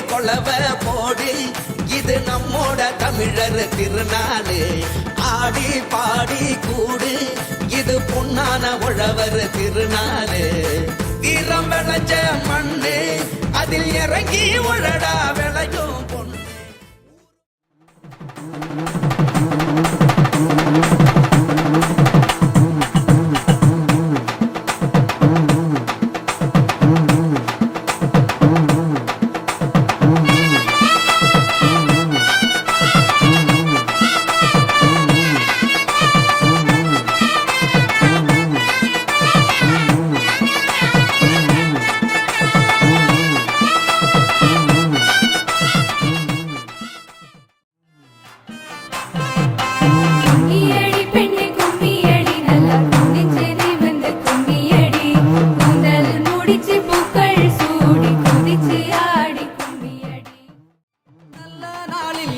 கொளவ போடி இது நம்மோட தமிழர் திருநாளு ஆடி பாடி கூடு இது பொன்னான உழவர் திருநாளு வீரம் விளைஞ்ச மண்ணு அதில் இறங்கி உழடா விளையும் பொண்ணு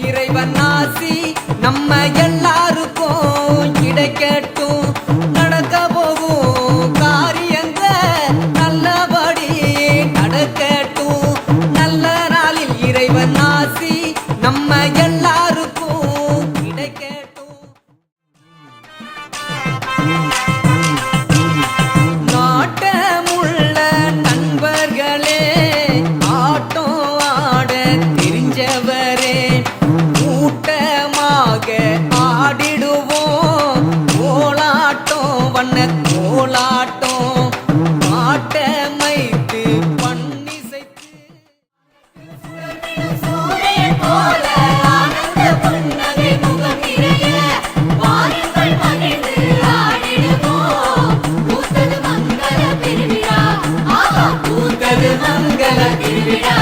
இறைவன் ஆசி நம்ம எல்லாருக்கும் கிடைக்கட்டும் நடக்க போகும் காரியங்க நல்லபடி நடக்கட்டும் நல்ல நாளில் இறைவன் ஆசி நம்ம எல்லாருக்கும் கிடைக்கட்டும் நாட்டமுள்ள நண்பர்களே ஆட்டம் ஆட தெரிஞ்சவரே கூட்டமாக ஆடிடுவோம் கோலாட்டம் வண்ண கோலாட்டம் பாட்டமைத்து பண்ணிசைத்து போல ஆனந்த புன்னகை முகம் நிறைய வாருங்கள் மகிழ்ந்து ஆடிடுவோம் பூத்தது மங்கள திருவிழா ஆஹா பூத்தது மங்கள திருவிழா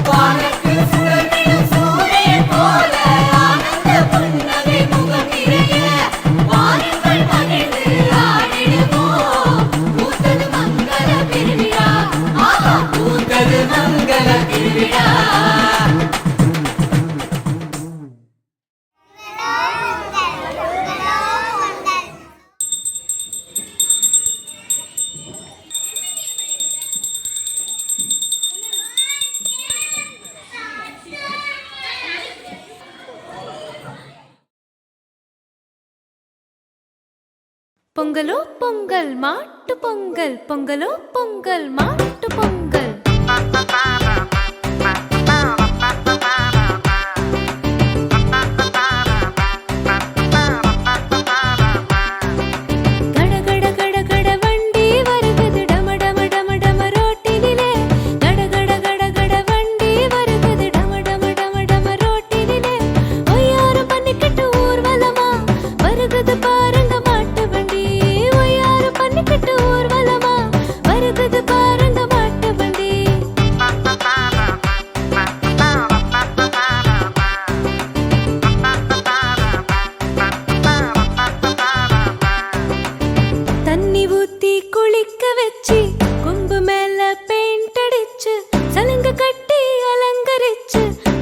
வானத்து சுடர்விடும் சூரியன் போல ஆனந்த புன்னகை முகம் நிறைய வாருங்கள் மகிழ்ந்து ஆடிடுவோம் பூத்தது மங்கள திருவிழா ஆஹா பூத்தது மங்கள திருவிழா பொங்கலோ பொங்கல் மாட்டு பொங்கல் பொங்கலோ பொங்கல் மாட்டு பொங்கல்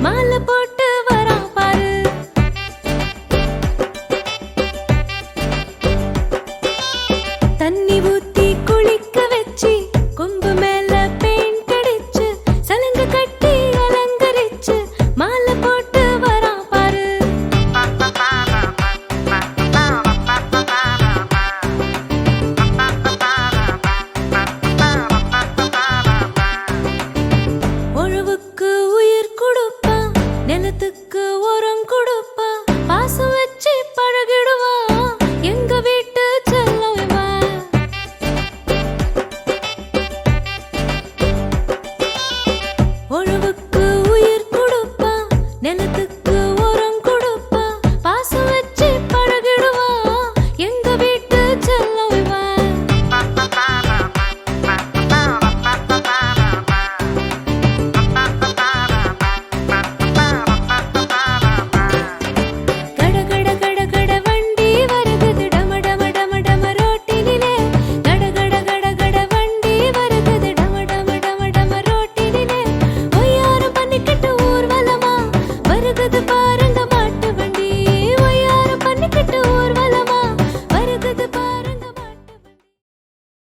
மாலை போட்டு